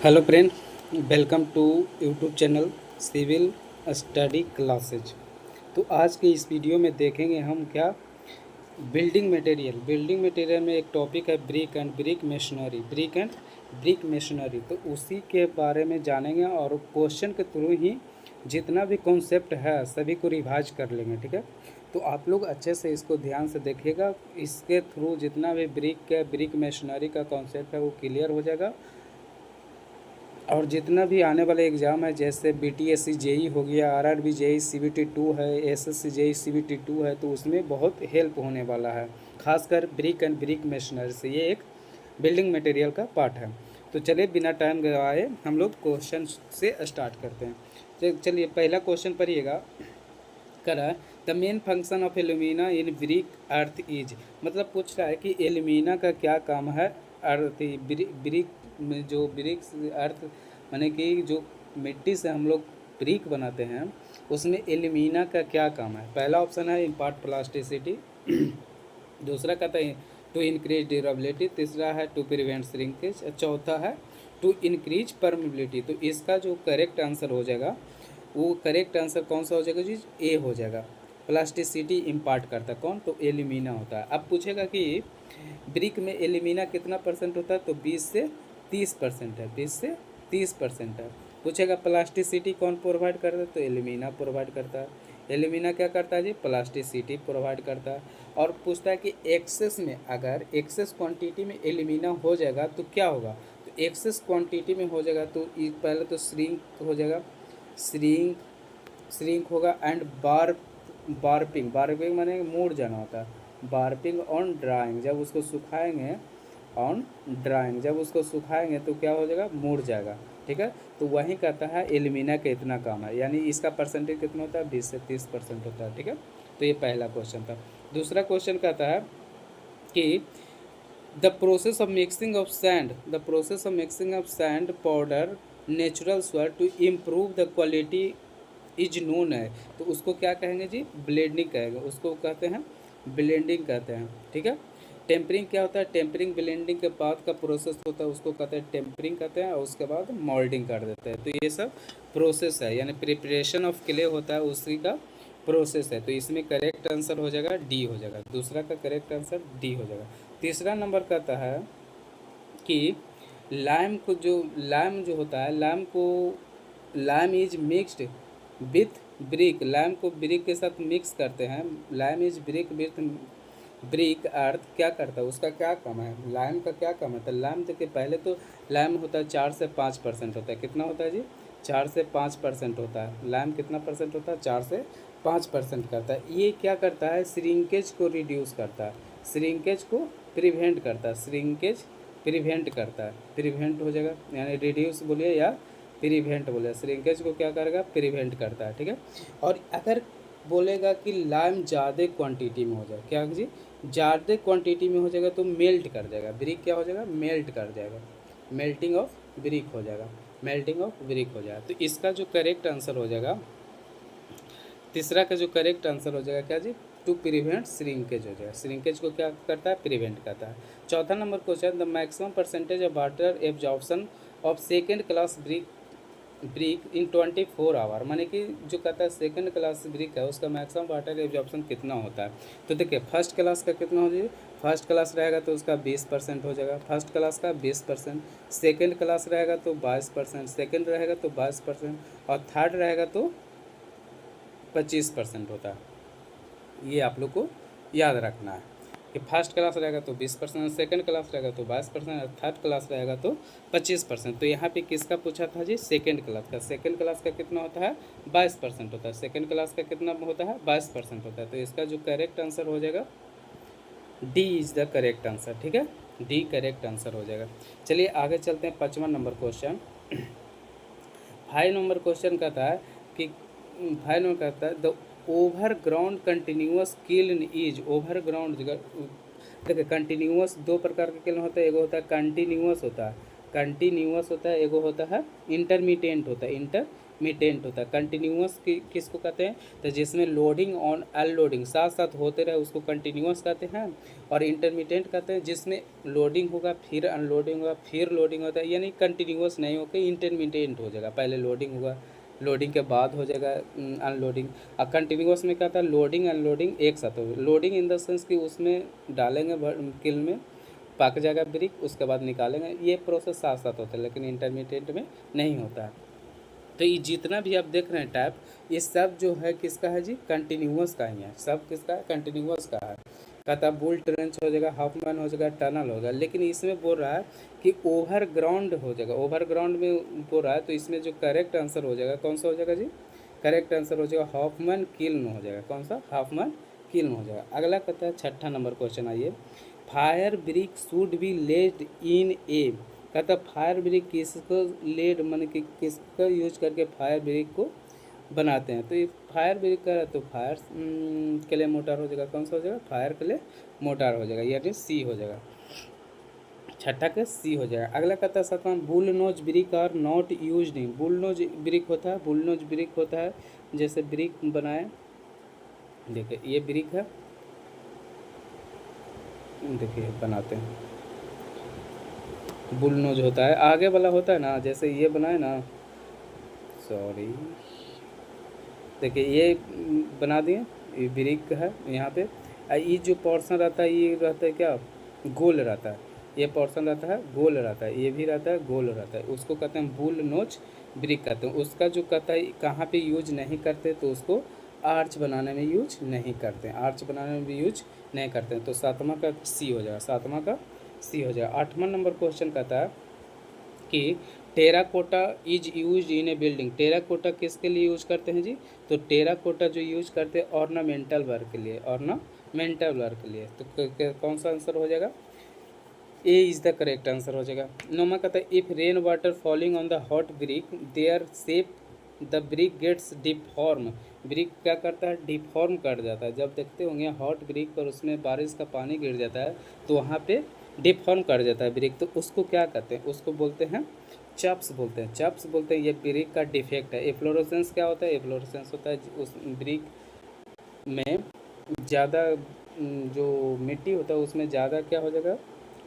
Hello friend, welcome to YouTube channel Civil Study Classes. तो आज के इस वीडियो में देखेंगे हम क्या बिल्डिंग मटेरियल में एक टॉपिक है ब्रिक एंड ब्रिक मेशनरी। तो उसी के बारे में जानेंगे और क्वेश्चन के थ्रू ही जितना भी कॉन्सेप्ट है सभी को रिवाइज कर लेंगे। ठीक है, तो आप लोग अच्छे से इसको ध्यान से देखिएगा। इसके थ्रू जितना भी ब्रिक मेशनरी का कॉन्सेप्ट है वो क्लियर हो जाएगा। और जितना भी आने वाले एग्ज़ाम है जैसे BTSC जेई हो गया, RRB जेई CBT 2 है, SSC जेई CBT 2 है, तो उसमें बहुत हेल्प होने वाला है, खासकर ब्रिक एंड ब्रिक मेशनरी से। ये एक बिल्डिंग मटेरियल का पार्ट है। तो चलिए बिना टाइम गवाए हम लोग क्वेश्चन से स्टार्ट करते हैं। चलिए पहला क्वेश्चन पढ़िएगा। करा the main function of alumina in brick earth is, मतलब पूछ रहा है कि एल्यूमिना का क्या काम है अर्थ ब्रिक में। जो ब्रिक अर्थ माने कि जो मिट्टी से हम लोग ब्रिक बनाते हैं उसमें एल्यूमिना का क्या काम है। पहला ऑप्शन है इम्पार्ट प्लास्टिसिटी, दूसरा कहता है टू इंक्रीज ड्यूरेबिलिटी, तीसरा है टू प्रिवेंट श्रिंकेज, चौथा है टू इंक्रीज परमेबिलिटी। तो इसका जो करेक्ट आंसर हो जाएगा वो करेक्ट आंसर कौन सा हो जाएगा जी? ए हो जाएगा। प्लास्टिसिटी इम्पार्ट करता है कौन? तो एल्यूमिना होता है। अब पूछेगा कि ब्रिक में एल्यूमिना कितना परसेंट होता है, तो 20 से 30% है, 20 से 30% है। पूछेगा प्लास्टिसिटी कौन प्रोवाइड करता है, तो एल्यूमिना प्रोवाइड करता है। एल्यूमिना क्या करता है जी? प्लास्टिसिटी प्रोवाइड करता है। और पूछता है कि एक्सेस में, अगर एक्सेस क्वांटिटी में एल्यूमिना हो जाएगा तो क्या होगा? तो एक्सेस क्वांटिटी में हो जाएगा तो पहले तो श्रिंक हो जाएगा, श्रिंक होगा एंड बार्पिंग माने मुड़ जाना होता है। बार्पिंग ऑन ड्राइंग, जब उसको सुखाएंगे, ऑन ड्राइंग जब उसको सुखाएंगे तो क्या हो जाएगा? मुड़ जाएगा। ठीक है, तो वही कहता है एल्यूमिना का इतना काम है, यानी इसका परसेंटेज कितना होता है? 20 से 30% होता है। ठीक है, तो ये पहला क्वेश्चन था। दूसरा क्वेश्चन कहता है कि the process of mixing of sand powder natural soil to improve the quality is known है। तो उसको क्या कहेंगे जी? ब्लेंडिंग कहेंगे, उसको कहते हैं ब्लेंडिंग कहते हैं। ठीक है, टेम्परिंग क्या होता है? टेम्परिंग ब्लेंडिंग के बाद का प्रोसेस होता है उसको कहते हैं टेम्परिंग कहते हैं, और उसके बाद मोल्डिंग कर देते हैं। तो ये सब प्रोसेस है, यानी प्रिपरेशन ऑफ क्ले होता है उसी का प्रोसेस है। तो इसमें करेक्ट आंसर हो जाएगा डी हो जाएगा। दूसरा का करेक्ट आंसर डी हो जाएगा। तीसरा नंबर कहता है कि लाइम जो होता है, lime is mixed with brick, lime को ब्रिक के साथ मिक्स करते हैं। Lime is brick with brick earth क्या करता है? उसका क्या काम है? लाइम का क्या काम है? तो लाइम देखिए, पहले तो लाइम होता है 4 से 5% होता है। कितना होता है जी? 4 से 5% होता है। लाइम कितना परसेंट होता है? 4 से 5% करता है। ये क्या करता है? श्रिंकेज को रिड्यूस करता है, श्रिंकेज को प्रिवेंट करता है, श्रिंकेज प्रिवेंट करता है, प्रिवेंट हो जाएगा, यानी रिड्यूस बोलिए या प्रिवेंट बोलिए, श्रिंकेज को क्या करेगा? प्रिवेंट करता है। ठीक है, और अगर बोलेगा कि लाइम ज़्यादा क्वांटिटी में हो जाए, क्या जी? ज़्यादा क्वांटिटी में हो जाएगा तो मेल्ट कर जाएगा ब्रिक, क्या हो जाएगा? मेल्ट कर जाएगा, मेल्टिंग ऑफ ब्रिक हो जाएगा, मेल्टिंग ऑफ ब्रिक हो जाएगा। तो इसका जो करेक्ट आंसर हो जाएगा, तीसरा का जो करेक्ट आंसर हो जाएगा क्या जी? टू प्रिवेंट श्रिंकेज हो जाएगा। श्रिंकेज को क्या करता है? प्रिवेंट करता है। चौथा number question, the maximum percentage of water absorption of second class brick in 24 hour, माने कि जो कहता है सेकंड क्लास ब्रिक है उसका मैक्सिमम वाटर एब्जॉर्प्शन कितना होता है। तो देखिए फर्स्ट क्लास का कितना हो जाएगा? फर्स्ट क्लास रहेगा तो उसका 20% हो जाएगा, फर्स्ट क्लास का 20%, सेकंड क्लास रहेगा तो 22%, सेकंड रहेगा तो 22%, और थर्ड रहेगा तो 25% होता है। ये आप लोग को याद रखना है कि फर्स्ट क्लास रहेगा तो 20%, सेकंड क्लास रहेगा तो 22%, और थर्ड क्लास रहेगा तो 25%। तो यहाँ पे किसका पूछा था जी? सेकंड क्लास का। सेकंड क्लास का कितना होता है? 22% होता है। सेकंड क्लास का कितना होता है? 22% होता है। तो इसका जो करेक्ट आंसर हो जाएगा D is the correct answer. ठीक है, डी करेक्ट आंसर हो जाएगा। चलिए आगे चलते हैं। 5वां नंबर क्वेश्चन, 5 नंबर क्वेश्चन कहता है कि 5 नंबर कहता है the overground continuous kiln is, overground देखिए कंटिन्यूअस दो प्रकार का किल्न होता है, एगो होता है कंटिन्यूअस होता है, एगो होता है इंटरमीडिएट होता है, इंटरमिटेंट होता है। कंटिन्यूअस किसको कहते हैं, तो जिसमें लोडिंग और अनलोडिंग साथ साथ होते रहे उसको कंटिन्यूअस कहते हैं। और इंटरमिटेंट कहते हैं जिसमें लोडिंग होगा फिर अनलोडिंग होगा फिर लोडिंग होता है, यानी कंटिन्यूअस नहीं होकर इंटरमिटेंट हो जाएगा, पहले लोडिंग होगा लोडिंग के बाद हो जाएगा अनलोडिंग। और कंटिन्यूअस में क्या था, लोडिंग अनलोडिंग एक साथ होगा। लोडिंग इन द सेंस कि उसमें डालेंगे किल में, पक जाएगा ब्रिक, उसके बाद निकालेंगे, ये प्रोसेस साथ साथ होता है, लेकिन इंटरमीडिएट में नहीं होता है। तो ये जितना भी आप देख रहे हैं टाइप, ये सब जो है किसका है जी, कंटिन्यूअस का ही है, सब किसका है, कंटिन्यूअस का है। कहता है बुल ट्रेंच हो जाएगा, हाफमैन हो जाएगा, टनल होगा, लेकिन इसमें बोल रहा है कि ओवरग्राउंड हो जाएगा। ओवरग्राउंड में बोल रहा है, तो इसमें जो करेक्ट आंसर हो जाएगा कौन सा हो जाएगा जी, करेक्ट आंसर हो जाएगा हाफमैन किल्न हो जाएगा। कौन सा, हाफमैन किल्न हो जाएगा। अगला कहता है 6ठा नंबर क्वेश्चन, आइए। Fire brick should be laid in a, कहता फायर ब्रिक किसको लेड मान कि किसका यूज करके फायर ब्रिक को बनाते हैं, तो ये फायर ब्रिक का तो फायर क्ले मोटर हो जाएगा। कौन सा हो जाएगा, फायर क्ले मोटर हो जाएगा, यानी सी हो जाएगा, छठा का सी हो जाएगा। अगला कहता है 7वां, bull nose brick are not use in, bull nose brick होता है, बुल नोज ब्रिक होता है जैसे ब्रिक बनाए, देखिए ये ब्रिक है, देखिए बनाते हैं, बुल नोज होता है, आगे वाला होता है ना, जैसे ये बनाए ना, सॉरी देखिए ये बना दिए, ये ब्रिक है यहाँ पे, ये जो पोर्शन रहता है ये रहता है क्या, गोल रहता है, ये पोर्शन रहता है गोल रहता है, ये भी रहता है गोल रहता है, उसको कहते हैं बुल नोच ब्रिक कहते हैं। उसका जो कहता है कहाँ पे यूज नहीं करते, तो उसको आर्च बनाने में यूज नहीं करते हैं, आर्च बनाने में भी यूज नहीं करते हैं। तो 7वां का सी हो जाएगा, 7वां का सी हो जाएगा। 8वां नंबर क्वेश्चन कहता है कि terracotta is use in A building, terracotta किसके लिए यूज करते हैं जी, तो टेराकोटा जो यूज करते हैं ऑर्नामेंटल वर्क के लिए, ऑर्नामेंटल वर्क के लिए, तो कौन सा आंसर हो जाएगा, A is the correct answer हो जाएगा। 9वां कहता है if rain water falling on the hot brick their shape the brick gets deform, brick क्या करता है, डिफॉर्म कर जाता है। जब देखते होंगे हॉट ब्रिक पर उसमें बारिश का पानी गिर जाता है तो वहाँ पे डिफॉर्म कर जाता है ब्रिक, तो उसको क्या कहते हैं, उसको बोलते हैं चप्स बोलते हैं, चप्स बोलते हैं, ये ब्रिक का डिफेक्ट है। एफ्लोरेसेंस क्या होता है, एफ्लोरेसेंस होता है उस ब्रिक में ज़्यादा जो मिट्टी होता है उसमें ज़्यादा क्या हो जाएगा,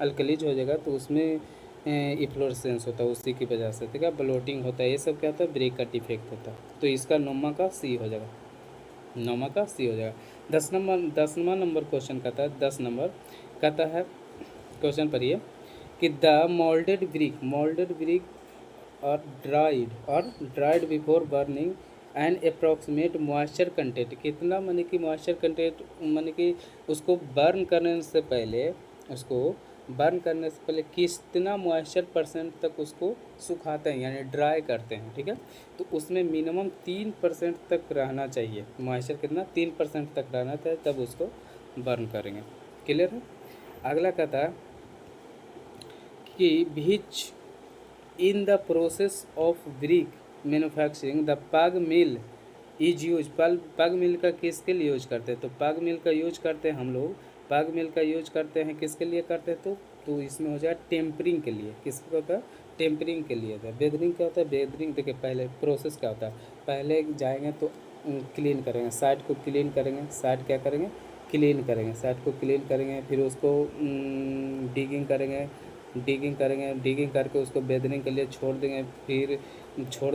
अल्कलीज हो जाएगा, तो उसमें इफ्लोरेसेंस होता है, उसी की वजह से ठीक है, ब्लोटिंग होता है, ये सब क्या होता है, ब्रेक का डिफेक्ट होता है। तो इसका 9वां का सी हो जाएगा, 9वां का सी हो जाएगा। 10वां नंबर क्वेश्चन कहता है, 10 नंबर कहता है क्वेश्चन पढ़िए कि द मोल्डेड ब्रिक और dried before burning and approximate moisture content, कितना माने कि मॉइस्चर कंटेंट माने कि उसको बर्न करने से पहले, उसको बर्न करने से पहले कितना मॉइस्चर परसेंट तक उसको सुखाते हैं, यानी ड्राई करते हैं, ठीक है। तो उसमें मिनिमम 3% तक रहना चाहिए मॉइस्चर, कितना 3% तक रहना चाहिए, तब उसको बर्न करेंगे। क्लियर है। अगला कहता है कि which in the process of brick manufacturing the pug mill is use, पग मिल का किसके लिए यूज करते हैं, तो पग मिल का यूज करते हैं हम लोग, पग मिल का यूज करते हैं किसके लिए करते हैं, तो इसमें हो जाए टेम्परिंग के लिए, किसका होता है, टेम्परिंग के लिए होता है। बेदरिंग क्या होता है, बेदरिंग देखिए पहले प्रोसेस क्या होता है, पहले जाएंगे तो क्लीन करेंगे, साइड को क्लीन करेंगे, साइड क्या करेंगे, क्लीन करेंगे, साइड को क्लीन करेंगे, फिर उसको डिगिंग करेंगे, डिगिंग करके उसको बेदरिंग के लिए छोड़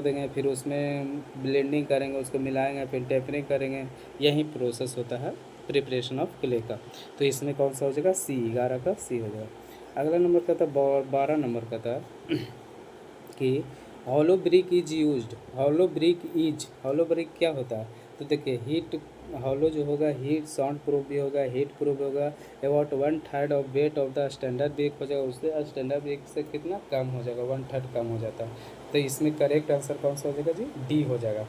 देंगे, फिर उसमें ब्लेंडिंग करेंगे, उसको मिलाएंगे, फिर टेम्परिंग करेंगे, यही प्रोसेस होता है प्रिपरेशन ऑफ क्ले का। तो इसमें कौन सा हो जाएगा, सी, 11 का सी हो जाएगा। अगला नंबर का था 12 नंबर का था कि hollow brick is used, hollow brick क्या होता है, तो देखिए हीट, हॉलो जो होगा हीट साउंड प्रूफ भी होगा, हीट प्रूफ होगा, about 1/3 of weight of the standard brick हो जाएगा, उससे स्टैंडर्ड ब्रिक से कितना कम हो जाएगा, 1/3 कम हो जाता है। तो इसमें करेक्ट आंसर कौन सा हो जाएगा जी, डी हो जाएगा,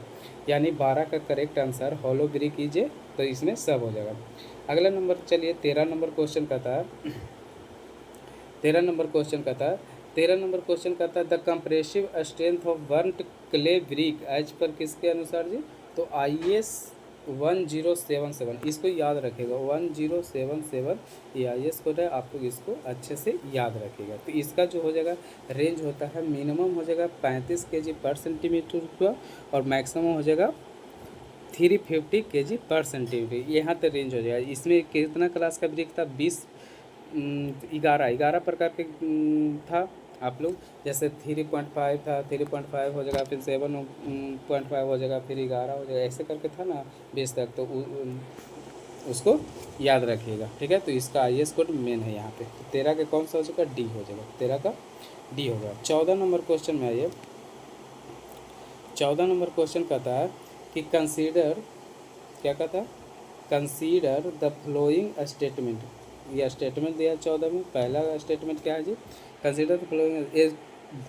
यानी 12 का correct answer hollow brick is a, तो इसमें सब हो जाएगा। अगला नंबर चलिए 13 नंबर क्वेश्चन का था, 13 नंबर क्वेश्चन का था the compressive strength of burnt clay brick as पर किसके अनुसार जी, तो IS 1077, इसको याद रखेगा 1077 ये IS कोड है, आप लोग इसको अच्छे से याद रखिएगा। तो इसका जो हो जाएगा रेंज होता है, मिनिमम हो जाएगा 35 kg पर सेंटीमीटर का और मैक्सिमम हो जाएगा 350 kg पर सेंटीमीटर, यहाँ तक रेंज हो जाएगा। इसमें कितना क्लास का ब्रिक था? 11 प्रकार के था। आप लोग जैसे 3.5 था, 3.5 हो जाएगा, फिर 7.5 हो जाएगा, फिर 11 हो जाएगा, ऐसे करके था ना 20 तक। तो उसको याद रखिएगा, ठीक है। तो इसका IS कोड मेन है यहाँ पे। तो 13 का कौन सा हो जाएगा? डी हो जाएगा, 13 का डी होगा। 14 नंबर क्वेश्चन में आइए। 14 नंबर क्वेश्चन कहता है कि कंसीडर, क्या कहता है? Consider the following statement. यह स्टेटमेंट दिया 14 में। पहला स्टेटमेंट क्या है जी? Consider the following, a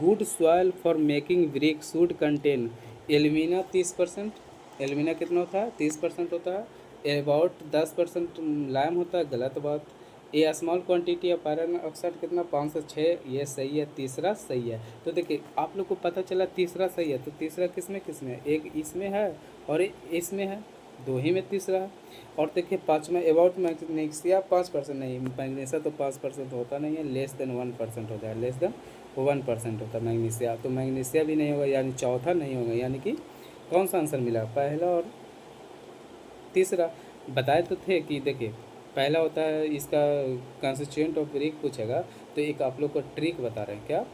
good soil for making brick should contain alumina 30%। Alumina कितना होता है? 30% होता है। अबाउट 10% लाइम होता है, गलत बात। A small quantity of iron oxide कितना? 5 से 6, ये सही है। तीसरा सही है। तो देखिए आप लोग को पता चला तीसरा सही है। तो तीसरा किसमें किसमें है? एक इसमें है और एक इसमें है, दो ही में तीसरा है। और देखिए पाँचवा अबाउट मैग्नीशिया 5% नहीं, मैग्नीशिया तो 5% होता नहीं है, लेस देन 1% होता है, लेस देन 1% होता है मैग्नीशिया। तो मैग्नीशिया भी नहीं होगा, यानी चौथा नहीं होगा। यानी कि कौन सा आंसर मिला? पहला और तीसरा। बताए तो थे कि देखिए पहला होता है इसका कंस्टिट्यूएंट ऑफ ब्रिक पूछेगा, तो एक आप लोग को ट्रिक बता रहे हैं। क्या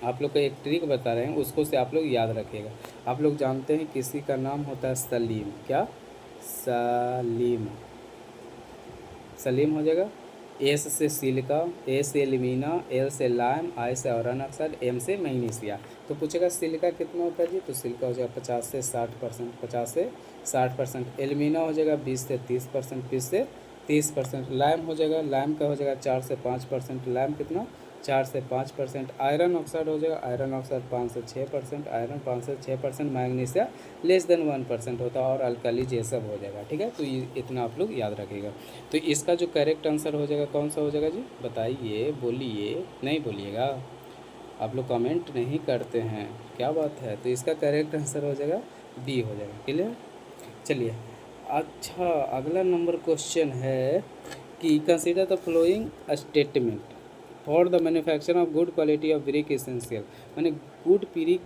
आप लोग को एक ट्रिक बता रहे हैं, उसको से आप लोग याद रखिएगा। आप लोग जानते हैं किसी का नाम होता है सलीम। क्या? सलीम। सलीम हो जाएगा। एस से सिलिका, ए से एल्यूमिना, एल से लाइम, आई से आयरन ऑक्साइड, एम से मैग्नीशिया। तो पूछेगा सिलिका कितना होता है जी? तो सिलिका हो जाएगा 50 से 60%, 50 से 60%। एल्यूमिना हो जाएगा 20 से 30%, 20 से 30%। लाइम हो जाएगा, लाइम का हो जाएगा 4 से 5%। लाइम कितना? 4 से 5%। आयरन ऑक्साइड हो जाएगा, आयरन ऑक्साइड 5 से 6%, आयरन 5 से 6%। मैग्नीशिया लेस देन 1% होता है और अल्कली ये सब हो जाएगा, ठीक है। तो ये इतना आप लोग याद रखिएगा। तो इसका जो करेक्ट आंसर हो जाएगा कौन सा हो जाएगा जी? बताइए, बोलिए। नहीं बोलिएगा, आप लोग कमेंट नहीं करते हैं, क्या बात है? तो इसका करेक्ट आंसर हो जाएगा बी हो जाएगा। क्लियर? चलिए अच्छा, अगला नंबर क्वेश्चन है कि consider the following statement for the manufacture of good quality of brick essential. मैंने गुड ब्रिक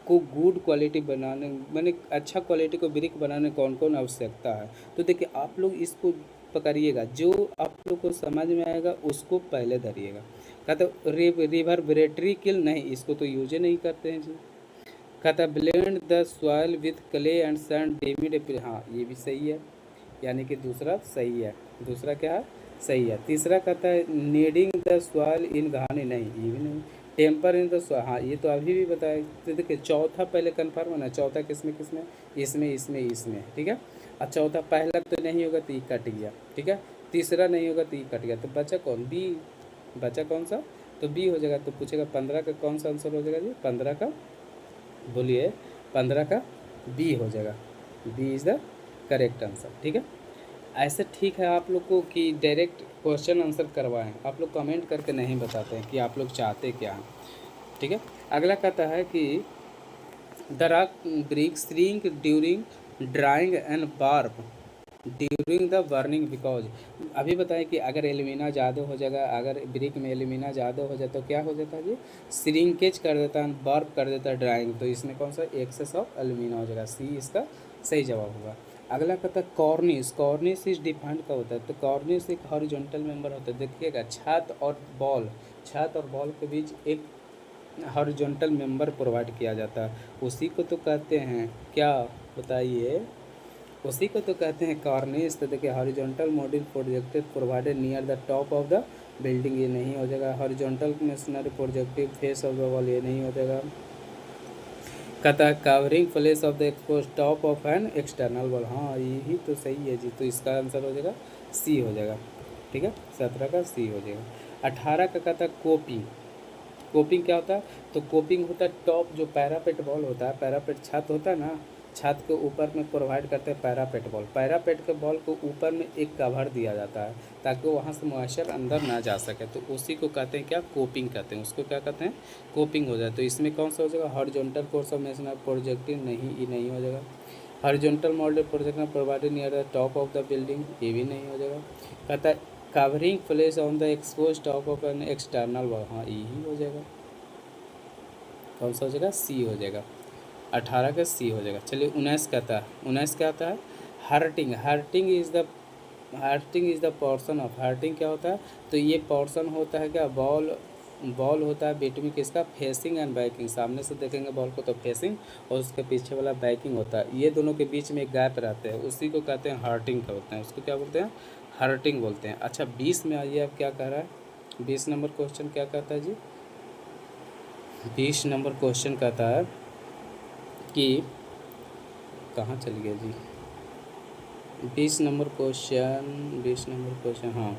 को गुड क्वालिटी बनाने, मैंने अच्छा क्वालिटी को ब्रिक बनाने कौन कौन आवश्यकता है? तो देखिए आप लोग इसको पकड़िएगा, जो आप लोग को समझ में आएगा उसको पहले धरिएगा। कहते रिवर्बरेटरी किल नहीं, इसको तो यूज ही नहीं करते हैं जी। कहता है blend the soil with clay and sand damped, हाँ ये भी सही है, यानी कि दूसरा सही है। दूसरा क्या है? सही है। तीसरा कहता है नीडिंग द सॉइल इन घानी, नहीं ये भी नहीं। टेम्पर इन द सॉइल, हाँ ये तो अभी भी बताया। तो देखिए चौथा पहले कन्फर्म है ना, चौथा किसमें किसमें? इसमें इसमें इसमें, ठीक है। और चौथा पहला तो नहीं होगा तो ये कट गया, ठीक है। तीसरा नहीं होगा तो ये कट गया, तो बचा कौन? बी। बचा कौन सा? तो बी हो जाएगा। तो पूछेगा 15 का कौन सा आंसर हो जाएगा जी? 15 का बोलिए, 15 का बी हो जाएगा। B is the correct answer, ठीक है। ऐसे ठीक है आप लोग को कि डायरेक्ट क्वेश्चन आंसर करवाएं, आप लोग कमेंट करके नहीं बताते हैं कि आप लोग चाहते क्या हैं, ठीक है। अगला कहता है कि the rock brick shrink during drawing and warp during the burning because. अभी बताएं कि अगर एल्यूमिना ज़्यादा हो जाएगा, अगर ब्रिक में एल्यूमिना ज़्यादा हो जाए तो क्या हो जाता है जी? श्रिंकेज कर देता है, वार्प कर देता है, ड्राइंग। तो इसमें कौन सा? एक्सेस ऑफ एल्यूमिना हो जाएगा, सी इसका सही जवाब होगा। अगला कहता है कॉर्निस। कॉर्निस इस डिफाइंड का होता है, तो कॉर्निस एक हॉरिजॉन्टल मेंबर होता है। देखिएगा छत और बॉल, छत और बॉल के बीच एक हॉरिजॉन्टल मेंबर प्रोवाइड किया जाता है, उसी को तो कहते हैं क्या? बताइए, उसी को तो कहते हैं कॉर्निस। तो देखिए horizontal module projected provided near the top of the building, ये नहीं हो जाएगा। Horizontal masonry projective face of the wall, ये नहीं हो जाएगा। कहता है covering place of the expose top of an external wall, हाँ यही तो सही है जी। तो इसका आंसर हो जाएगा सी हो जाएगा, ठीक है। 17 का सी हो जाएगा। 18 का कहता है कोपिंग। कोपिंग क्या होता है? तो कोपिंग होता है टॉप, जो पैरापेट वॉल होता है, पैरापेट छत होता है ना, छत के ऊपर में प्रोवाइड करते हैं पैरापेट वॉल। पैरापेट के वॉल को ऊपर में एक कवर दिया जाता है ताकि वहाँ से मॉइस्चर अंदर ना जा सके, तो उसी को कहते हैं क्या? कोपिंग कहते हैं, उसको क्या कहते हैं? कोपिंग हो जाए। तो इसमें कौन सा हो जाएगा? Horizontal course of mason projective, नहीं ये नहीं हो जाएगा। Horizontal model projection provided near the top of the building, ये भी नहीं हो जाएगा। कहता है covering place on the expose top of an external wall, हाँ यही हो जाएगा। कौन सा हो जाएगा? सी हो जाएगा। 18 का सी हो जाएगा। चलिए 19 कहता है, 19 क्या आता है? Hurting. Hurting is the portion of, hurting क्या होता है? तो ये पोर्शन होता है क्या? बॉल होता है बिटवीन किसका? Facing and banking. सामने से देखेंगे बॉल को तो फेसिंग, और उसके पीछे वाला बैकिंग होता है। ये दोनों के बीच में एक गैप रहते हैं, उसी को कहते हैं हर्टिंग बोलते हैं। उसको क्या बोलते हैं? हर्टिंग बोलते हैं। अच्छा 20 में आइए, अब क्या कह रहा है? 20 नंबर क्वेश्चन क्या कहता है जी? 20 नंबर क्वेश्चन कहता है कि कहाँ चल गया जी? 20 नंबर क्वेश्चन, हाँ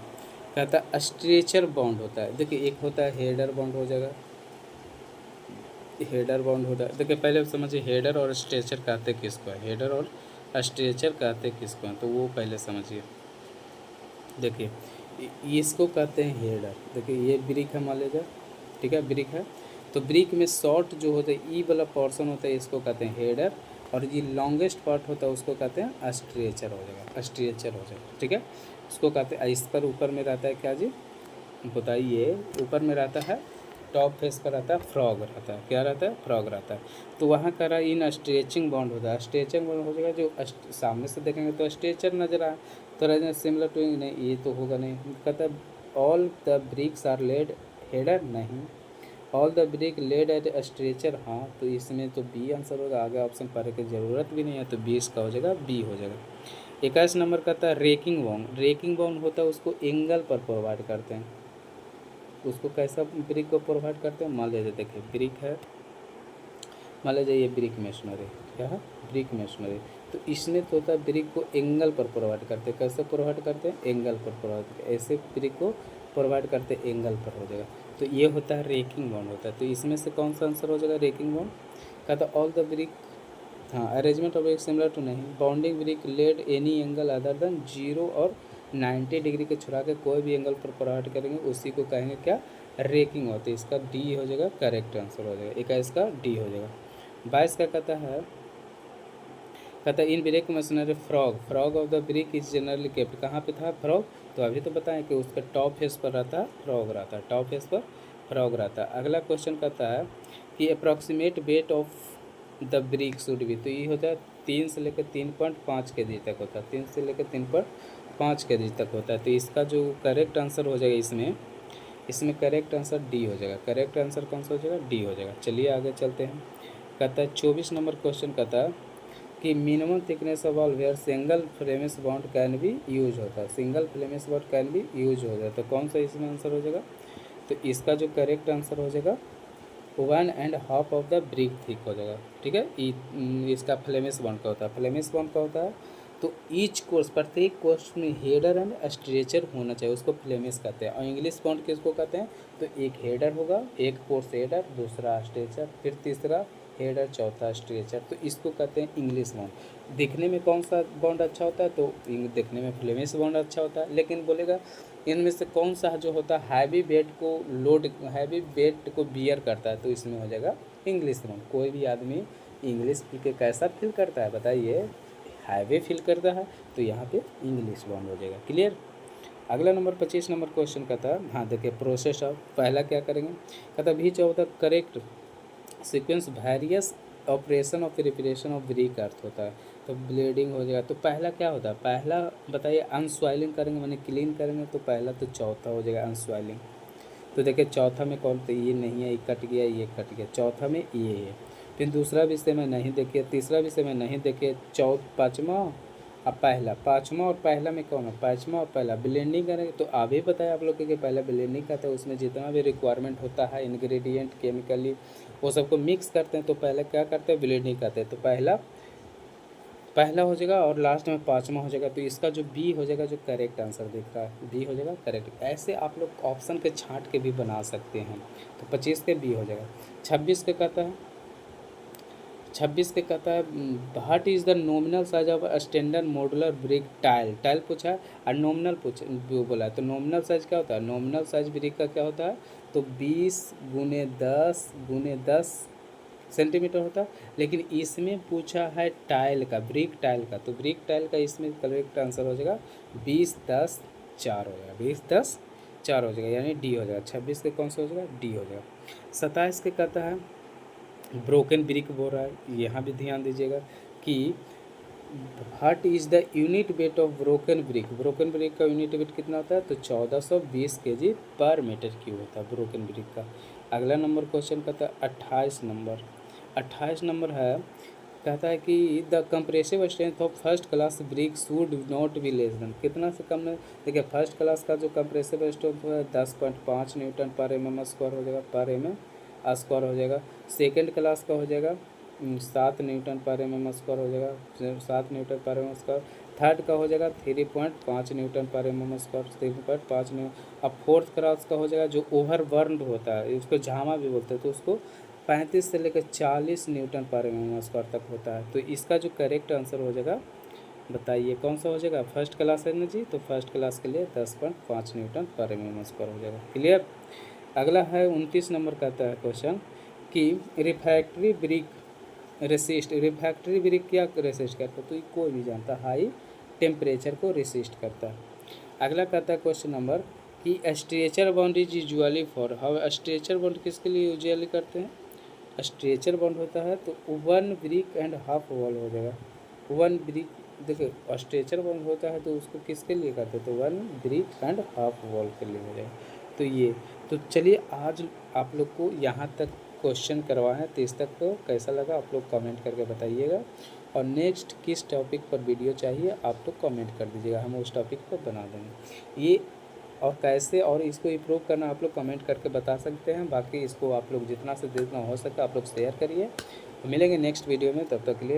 कहता है स्ट्रेचर बॉन्ड होता है। देखिए एक होता है हेडर बॉन्ड हो जाएगा, हेडर बॉन्ड होता है। देखिए पहले समझिए हेडर और स्ट्रेचर कहते किसको है, हेडर और स्ट्रेचर कहते किसको हैं, तो वो पहले समझिए। देखिए इसको कहते हैं हेडर। देखिए ये ब्रिक है मान लीजिए, ठीक है ब्रिक है, तो ब्रिक में शॉर्ट जो होता है ई वाला पोर्शन होता है, इसको कहते हैं हेडर, और ये लॉन्गेस्ट पार्ट होता है उसको कहते हैं स्ट्रेचर हो जाएगा, स्ट्रेचर हो जाएगा, ठीक है। उसको कहते हैं, इस पर ऊपर में रहता है क्या जी बताइए? ऊपर में रहता है टॉप फेस पर रहता है फ्रॉग रहता है, क्या रहता है? फ्रॉग रहता है। तो वहाँ का रहा इन स्ट्रेचिंग बॉन्ड होता है, स्ट्रेचिंग बॉन्ड हो जाएगा। जो सामने से देखेंगे तो स्ट्रेचर नजर आए तो रहना सिमिलर टू, नहीं ये तो होगा नहीं। कहता है all the bricks are laid header, नहीं। All the brick laid at stretcher, हाँ तो इसमें तो बी आंसर होगा। आगे ऑप्शन पढ़ने की ज़रूरत भी नहीं है, तो 20 का हो जाएगा, बी हो जाएगा। 21 नंबर कहता है रेकिंग बॉन्ड। रेकिंग बॉन्ड होता है उसको एंगल पर प्रोवाइड करते हैं। उसको कैसा ब्रिक को प्रोवाइड करते हैं? मान लीजिए देखिए ब्रिक है, मान लीजिए ये ब्रिक मेशनरी, क्या है? Brick masonry. तो इसमें तो होता है ब्रिक को एंगल पर प्रोवाइड करते हैं। कैसे प्रोवाइड करते हैं? एंगल पर प्रोवाइड करते हैं। ऐसे ब्रिक को प्रोवाइड करते हैं, एंगल पर हो जाएगा। तो ये होता है रेकिंग बॉन्ड होता है। तो इसमें से कौन सा आंसर हो जाएगा? Raking bond. कहता है ऑल द ब्रिक, हाँ arrangement of brick similar to, नहीं। Bonding brick laid any angle other than 0 और 90 डिग्री के छुड़ा के कोई भी एंगल पर प्रोवाइड करेंगे, उसी को कहेंगे क्या? रेकिंग होती है। इसका डी हो जाएगा, करेक्ट आंसर हो जाएगा। 21 का डी हो जाएगा। 22 का कहता है इन brick machinery frog of the brick is generally kept. कहाँ पे था फ्रॉग? तो अभी तो बताएं कि उसका टॉप फेस पर रहता है फ्रॉग रहता है, टॉप फेस पर फ्रॉग रहता है। अगला क्वेश्चन कहता है कि approximate weight of the brick should B. तो ये होता है 3 से लेकर 3.5 के जी तक होता है, 3 से लेकर 3.5 के जी तक होता है। तो इसका जो करेक्ट आंसर हो जाएगा इसमें करेक्ट आंसर डी हो जाएगा। करेक्ट आंसर कौन सा हो जाएगा? डी हो जाएगा। चलिए आगे चलते हैं। कहता है 24 नंबर क्वेश्चन कहता है कि minimum thickness of wall where single Flemish bond can be use होता है, single Flemish bond can be use हो जाता है। तो कौन सा इसमें आंसर हो जाएगा? तो इसका जो करेक्ट आंसर हो जाएगा 1.5 ऑफ द ब्रिक थिक हो जाएगा, ठीक है। इसका फ्लेमिश बॉन्ड का होता है, फ्लेमिश बॉन्ड का होता है। तो ईच कोर्स, प्रत्येक कोर्स में हेडर एंड स्ट्रेचर होना चाहिए, उसको फ्लेमिश कहते हैं। और इंग्लिश बॉन्ड किसको कहते हैं? तो एक हेडर होगा, एक कोर्स हेडर, दूसरा स्ट्रेचर, फिर तीसरा हेडर, चौथा स्ट्रेचर। तो इसको कहते हैं इंग्लिश बॉन्ड। दिखने में कौन सा बॉन्ड अच्छा होता है? तो दिखने में फ्लेमिश बॉन्ड अच्छा होता है। लेकिन बोलेगा इनमें से कौन सा जो होता है हैवी वेट को बियर करता है, तो इसमें हो जाएगा इंग्लिश बॉन्ड। कोई भी आदमी इंग्लिश पी के कैसा फील करता है बताइए? हैवी फील करता है, तो यहाँ पे इंग्लिश बॉन्ड हो जाएगा। क्लियर। अगला नंबर 25 नंबर क्वेश्चन का था, हाँ देखिए प्रोसेस ऑफ, पहला क्या करेंगे? कहता बीच of the correct sequence various operation of preparation of brick earth होता है। तो ब्लीडिंग हो जाएगा। तो पहला क्या होता है? पहला बताइए अनस्वाइलिंग करेंगे, माने क्लीन करेंगे, तो पहला तो चौथा हो जाएगा अनस्वाइलिंग। तो देखिए चौथा में कौन? तो ये नहीं है, ये कट गया, ये कट गया, चौथा में ये है। फिर दूसरा विषय में नहीं देखिए, तीसरा विषय में नहीं देखिए, पाँचवा अब पहला, पाँचवा और पहला में कौन है? पाँचवा और पहला ब्लेंडिंग करेंगे। तो अभी बताया आप लोग कि पहला ब्लेंडिंग करते हैं, उसमें जितना भी रिक्वायरमेंट होता है इंग्रेडिएंट केमिकली वो सबको मिक्स करते हैं। तो पहले क्या करते हैं? ब्लेंडिंग करते हैं। तो पहला हो जाएगा और लास्ट में पाँचवा हो जाएगा। तो इसका जो बी हो जाएगा, जो करेक्ट आंसर दिख रहा है बी हो जाएगा करेक्ट। ऐसे आप लोग ऑप्शन के छांट के भी बना सकते हैं। तो 25 के बी हो जाएगा। 26 के कहता है, 26 के कहता है what is the nominal size of standard modular brick tile पूछा है और नॉमिनल वो बोला है। तो नॉमिनल साइज क्या होता है? नॉमिनल साइज ब्रिक का क्या होता है? तो 20 × 10 × 10 सेंटीमीटर होता है। लेकिन इसमें पूछा है टाइल का, ब्रिक टाइल का, तो ब्रिक टाइल का इसमें करेक्ट आंसर हो जाएगा 20-10-4 हो जाएगा, 20-10-4 हो जाएगा, यानी डी हो जाएगा। 26 के कौन सा हो जाएगा, डी हो जाएगा। 27 के कहता है ब्रोकन ब्रिक बोल रहा है। यहाँ भी ध्यान दीजिएगा कि what is the unit weight of broken brick. Broken brick का यूनिट वेट कितना होता है, तो 1420 kg पर मीटर क्यूब होता है ब्रोकन ब्रिक का। अगला नंबर क्वेश्चन कहता है 28 नंबर है, कहता है कि the compressive strength of first class brick should not be less than, कितना से कम है। देखिए फर्स्ट क्लास का जो कंप्रेसिव स्ट्रेंथ है 10.5 न्यूटन पर mm स्क्वायर हो जाएगा, पर mm स्क्वायर हो जाएगा। सेकेंड क्लास का हो जाएगा 7 न्यूटन पर mm स्क्वायर हो जाएगा, 7 न्यूटन पर mm स्क्वायर। थर्ड का हो जाएगा 3.5 न्यूटन पर mm स्क्वायर, 3.5 न्यूटन। अब फोर्थ क्लास का हो जाएगा जो ओवर बर्न होता है, उसको झामा भी बोलते हैं, तो उसको 35 से लेकर 40 न्यूटन पर mm स्क्वायर तक होता है। तो इसका जो करेक्ट आंसर हो जाएगा, बताइए कौन सा हो जाएगा। फर्स्ट क्लास है ना जी, तो फर्स्ट क्लास के लिए 10.5 न्यूटन पर mm स्क्वायर हो जाएगा। क्लियर। अगला है 29 नंबर कहता है क्वेश्चन कि refractory brick resist, refractory brick क्या रेसिस्ट करता है, तो ये कोई भी जानता है, हाई टेम्परेचर को रेसिस्ट करता है। अगला कहता है क्वेश्चन नंबर कि stretcher bond is usually for, हम स्ट्रेचर बॉन्ड किसके लिए यूजुअली करते हैं, स्ट्रेचर बॉन्ड होता है तो 1 ब्रिक एंड हाफ वॉल हो जाएगा। 1 ब्रिक, देखिए स्ट्रेचर बॉन्ड होता है तो उसको किसके लिए करते हैं, तो 1 ब्रिक एंड हाफ वॉल के लिए हो जाएगा। तो ये, तो चलिए आज आप लोग को यहाँ तक क्वेश्चन करवाएं, 30 तक को कैसा लगा आप लोग कमेंट करके बताइएगा। और नेक्स्ट किस टॉपिक पर वीडियो चाहिए आप लोग कमेंट कर दीजिएगा, हम उस टॉपिक पर बना देंगे। ये और कैसे और इसको इम्प्रूव करना आप लोग कमेंट करके बता सकते हैं। बाकी इसको आप लोग जितना से जितना हो सके आप लोग शेयर करिए। तो मिलेंगे नेक्स्ट वीडियो में, तब तक के लिए।